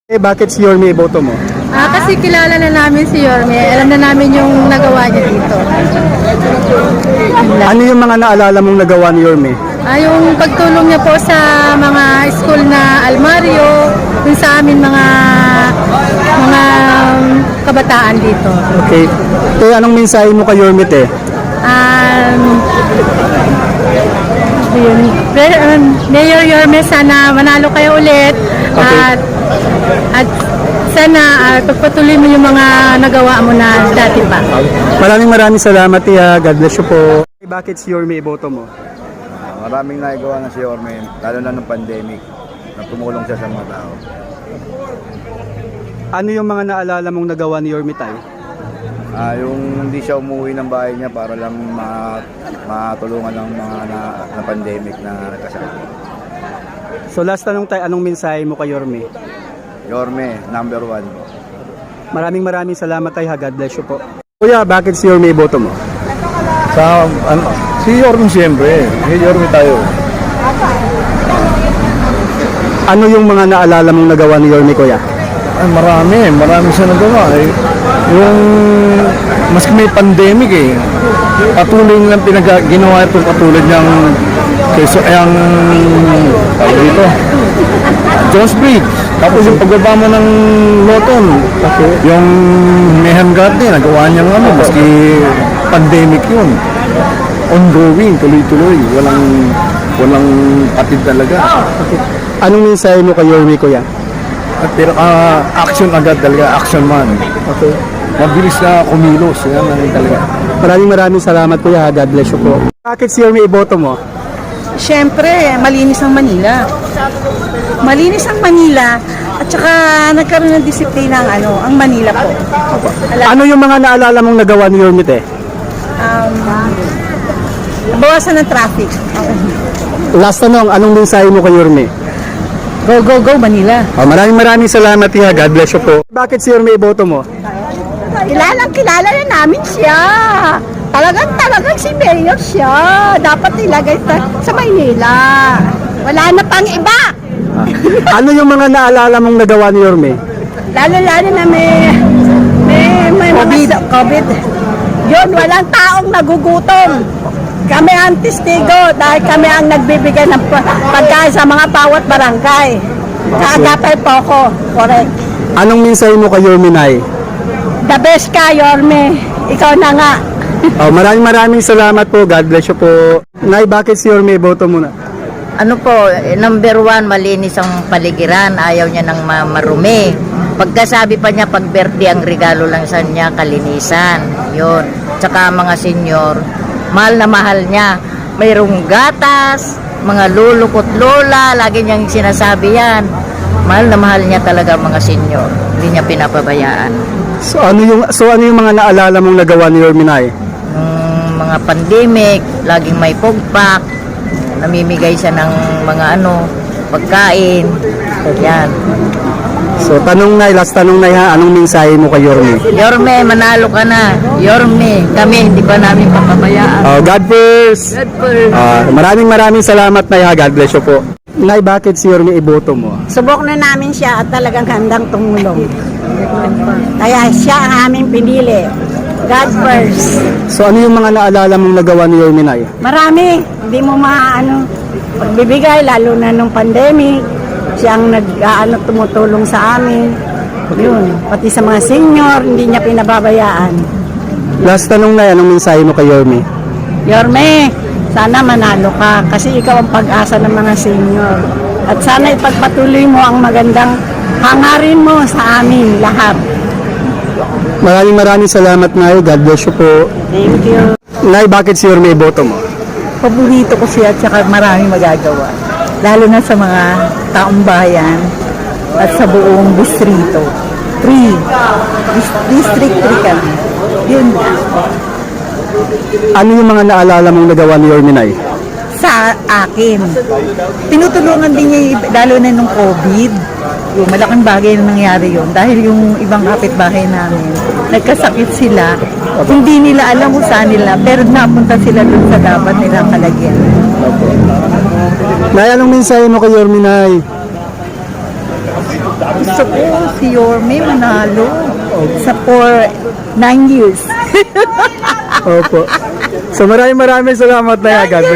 Bakit si Yorme iboto mo? Kasi kilala na namin si Yorme. Alam na namin yung nagawa niya dito. Ano yung mga naalala mong nagawa ni Yorme? Yung pagtulong niya po sa mga school na almaryo, yung sa amin mga kabataan dito. Okay. Anong mensahe mo kay Yorme, te? Mayor Yorme, sana manalo kayo ulit. Okay. At sana pagpatuloy mo yung mga nagawa mo na dati pa. Maraming salamat, Tia. God bless you po. Bakit si Yorme iboto mo? Maraming nagawa na si Yorme, lalo na ng pandemic, na tumulong siya sa mga tao. Ano yung mga naalala mong nagawa ni Yorme, tay? Yung hindi siya umuwi ng bahay niya para lang matulungan ng mga na pandemic na nagkasakit. So last tanong, tay, anong mensahe mo kay Yorme? Yorme, number 1. Maraming salamat, tay. God bless you po. Kuya, bakit si Yorme iboto mo? Si Yorme siyempre, si Yorme tayo. Ano yung mga naalala mong nagawa ni Yorme, kuya? Marami siya nagawa. Yung maski may pandemic patuloy nilang ginawa ito katulad niyang tawag dito, Jones Bridge. Tapos yung pagbaba mo ng Loton, yung Mehan Garden, nagawa niyang maski pandemic yun. Ongoing, tuloy-tuloy, walang patid talaga. Okay. Anong mensahe mo kay Yorme, kuya? Pero action agad talaga, action man. Okay. Mabilis na kumilos, yan lang talaga. Maraming salamat, kuya. God bless you po. Bakit si Yorme iboto mo? Siyempre, malinis ang Manila. Malinis ang Manila at saka nagkaroon ng disiplina ang Manila po. Ano yung mga naalala mong nagawa ni Yorme, te? Bawasan ng traffic. Last tanong, anong mensahe mo kay Yorme? Go, go, go, Manila. Maraming salamat, Tia. God bless you po. Bakit si Yorme iboto mo? Kilala na namin siya. Talagang si Mayor siya. Dapat ilagay sa Maynila. Wala na pang iba. Ano yung mga naalala mong nagawa ni Yorme? Lalo na may COVID. Yun, walang taong nagugutom. Kami ang testigo dahil kami ang nagbibigay ng pagkain sa mga bawat barangay. Kaagapay po ako. Correct. Anong mensahe mo kay Yorme, Nay? The best ka, Yorme. Ikaw na nga. Maraming salamat po. God bless you po. Nay, bakit si Yorme iboto mo na? Number 1, malinis ang paligiran. Ayaw niya ng marumi. Pagkasabi pa niya, pag birthday ang regalo lang sa niya, kalinisan. Yun. Tsaka mga senior, mahal na mahal niya. Mayroong gatas, mga lulukot lola, lagi niyang sinasabi yan. Mahal na mahal niya talaga mga senior. Hindi niya pinapabayaan. So ano yung mga naalala mong nagawa ni Yorme, Nay? Mga pandemic, laging may pugpak, namimigay siya ng mga pagkain. Yan. So last tanong, Nay, ha, anong mensahe mo kay Yorme? Yorme, manalo ka na. Yorme, kami hindi ba namin papabayaan. God first. God first. Maraming salamat, Nay, ha. God bless you po. Nay, bakit si Yorme iboto mo? Subok na namin siya at talagang handang tumulong. Kaya siya ang aming pinili. God first. So ano yung mga naalala mong nagawa ni Yorme, Nay? Marami. Hindi mo pagbibigay, lalo na nung pandemic. Siya ang tumutulong sa amin. Yun. Pati sa mga senior, hindi niya pinababayaan. Last tanong, Nay, anong mensahe mo kay Yorme? Yorme, sana manalo ka kasi ikaw ang pag-asa ng mga senior. At sana ipagpatuloy mo ang magandang hangarin mo sa amin lahat. Maraming salamat, Nay. God bless you po. Thank you. Nay, bakit si Yorme iboto mo? Paborito ko siya at saka maraming magagawa. Lalo na sa mga taong bayan at sa buong distrito. 3. District 3 kami. Yun na. Ano yung mga naalala mong nagawa ni Yorme, Nay? Sa akin. Tinutulungan din niya, lalo na nung COVID. Yung malaking bagay na nangyari yun. Dahil yung ibang kapitbahay namin, nagkasakit sila. Hindi nila alam kung saan nila, pero napunta sila dun sa dapat nilang kalagyan. Nay, anong mensahe mo kay Yorme, Nay? Gusto ko si Yorme manalo for 9 years. Opo. So maraming salamat na God bless.